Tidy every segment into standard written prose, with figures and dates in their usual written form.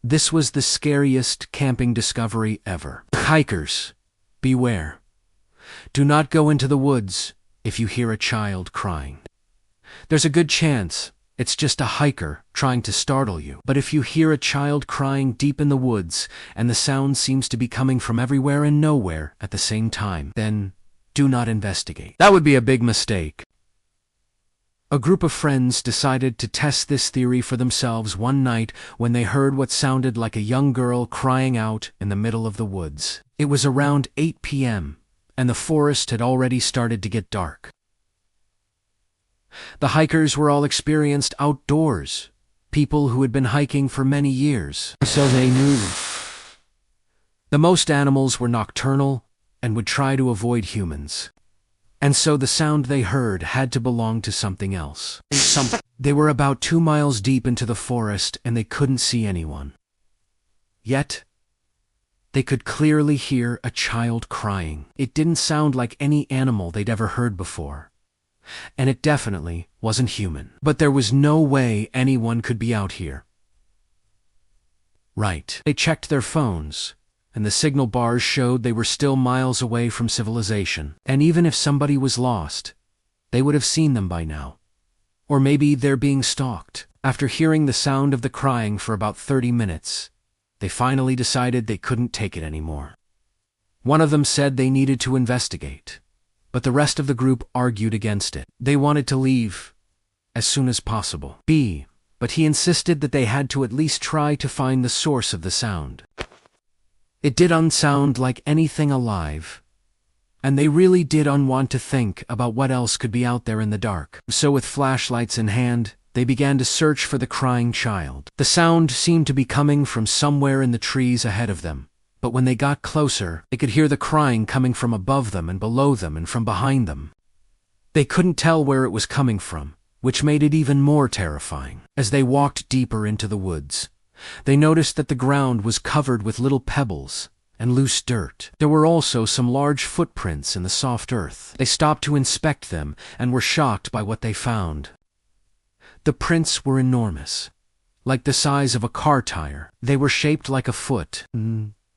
This was the scariest camping discovery ever. Hikers, beware. Do not go into the woods if you hear a child crying. There's a good chance it's just a hiker trying to startle you. But if you hear a child crying deep in the woods and the sound seems to be coming from everywhere and nowhere at the same time, then do not investigate. That would be a big mistake. A group of friends decided to test this theory for themselves one night when they heard what sounded like a young girl crying out in the middle of the woods. It was around 8 p.m., and the forest had already started to get dark. The hikers were all experienced outdoors, people who had been hiking for many years, so they knew. The most animals were nocturnal and would try to avoid humans. And so the sound they heard had to belong to something else. They were about 2 miles deep into the forest and they couldn't see anyone. Yet, they could clearly hear a child crying. It didn't sound like any animal they'd ever heard before. And it definitely wasn't human. But there was no way anyone could be out here. Right. They checked their phones, and the signal bars showed they were still miles away from civilization. And even if somebody was lost, they would have seen them by now. Or maybe they're being stalked. After hearing the sound of the crying for about 30 minutes, they finally decided they couldn't take it anymore. One of them said they needed to investigate, but the rest of the group argued against it. They wanted to leave as soon as possible. But he insisted that they had to at least try to find the source of the sound. It didn't sound like anything alive, and they really did want to think about what else could be out there in the dark. So with flashlights in hand, they began to search for the crying child. The sound seemed to be coming from somewhere in the trees ahead of them, but when they got closer, they could hear the crying coming from above them and below them and from behind them. They couldn't tell where it was coming from, which made it even more terrifying. As they walked deeper into the woods, they noticed that the ground was covered with little pebbles and loose dirt. There were also some large footprints in the soft earth. They stopped to inspect them and were shocked by what they found. The prints were enormous, like the size of a car tire. They were shaped like a foot.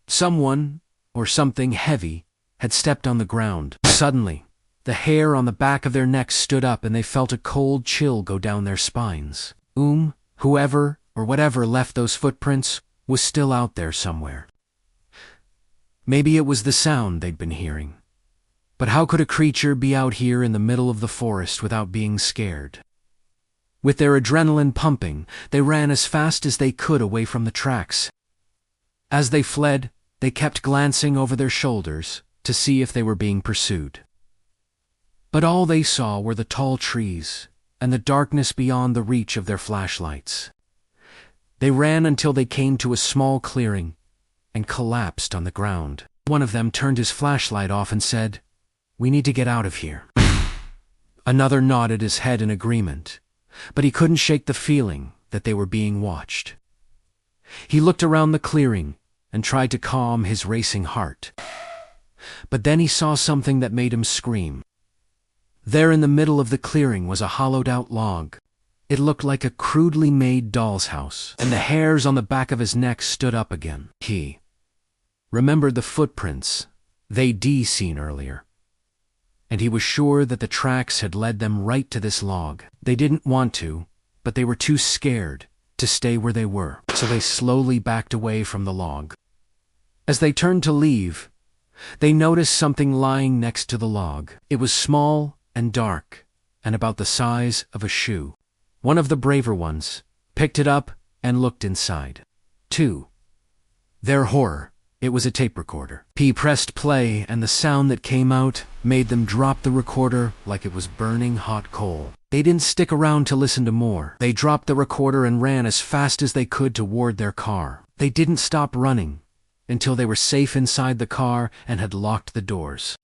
Someone, or something heavy, had stepped on the ground. Suddenly, the hair on the back of their necks stood up and they felt a cold chill go down their spines. Whoever or whatever left those footprints was still out there somewhere. Maybe it was the sound they'd been hearing. But how could a creature be out here in the middle of the forest without being scared? With their adrenaline pumping, they ran as fast as they could away from the tracks. As they fled, they kept glancing over their shoulders to see if they were being pursued. But all they saw were the tall trees and the darkness beyond the reach of their flashlights. They ran until they came to a small clearing and collapsed on the ground. One of them turned his flashlight off and said, "We need to get out of here." Another nodded his head in agreement, but he couldn't shake the feeling that they were being watched. He looked around the clearing and tried to calm his racing heart. But then he saw something that made him scream. There in the middle of the clearing was a hollowed-out log. It looked like a crudely made doll's house, and the hairs on the back of his neck stood up again. He remembered the footprints they'd seen earlier, and he was sure that the tracks had led them right to this log. They didn't want to, but they were too scared to stay where they were, so they slowly backed away from the log. As they turned to leave, they noticed something lying next to the log. It was small and dark, and about the size of a shoe. One of the braver ones picked it up and looked inside. To their horror, it was a tape recorder. He pressed play, and the sound that came out made them drop the recorder like it was burning hot coal. They didn't stick around to listen to more. They dropped the recorder and ran as fast as they could toward their car. They didn't stop running until they were safe inside the car and had locked the doors.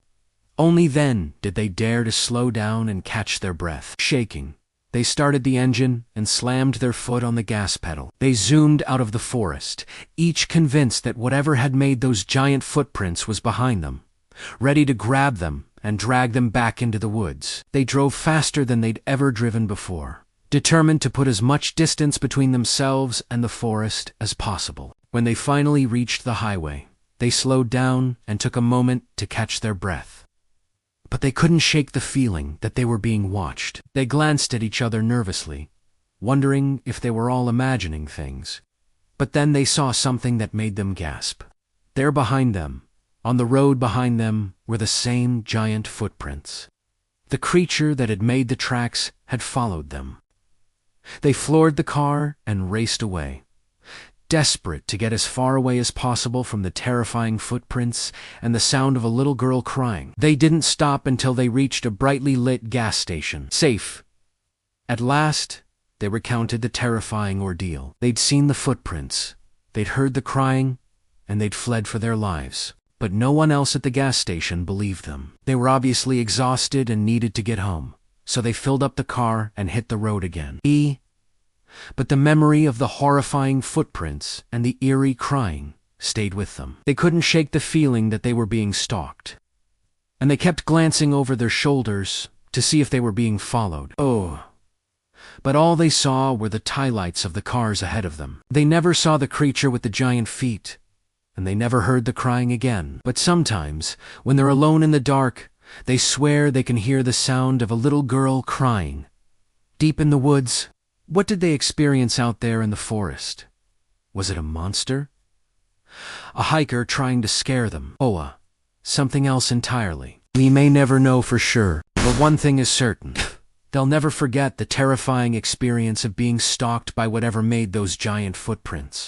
Only then did they dare to slow down and catch their breath. Shaking, they started the engine and slammed their foot on the gas pedal. They zoomed out of the forest, each convinced that whatever had made those giant footprints was behind them, ready to grab them and drag them back into the woods. They drove faster than they'd ever driven before, determined to put as much distance between themselves and the forest as possible. When they finally reached the highway, they slowed down and took a moment to catch their breath. But they couldn't shake the feeling that they were being watched. They glanced at each other nervously, wondering if they were all imagining things. But then they saw something that made them gasp. There behind them, on the road behind them, were the same giant footprints. The creature that had made the tracks had followed them. They floored the car and raced away, desperate to get as far away as possible from the terrifying footprints and the sound of a little girl crying. They didn't stop until they reached a brightly lit gas station. Safe. At last, they recounted the terrifying ordeal. They'd seen the footprints, they'd heard the crying, and they'd fled for their lives. But no one else at the gas station believed them. They were obviously exhausted and needed to get home, so they filled up the car and hit the road again. But the memory of the horrifying footprints and the eerie crying stayed with them. They couldn't shake the feeling that they were being stalked, and they kept glancing over their shoulders to see if they were being followed. But all they saw were the taillights of the cars ahead of them. They never saw the creature with the giant feet, and they never heard the crying again. But sometimes, when they're alone in the dark, they swear they can hear the sound of a little girl crying. Deep in the woods, what did they experience out there in the forest? Was it a monster? A hiker trying to scare them? Something else entirely. We may never know for sure, but one thing is certain. They'll never forget the terrifying experience of being stalked by whatever made those giant footprints.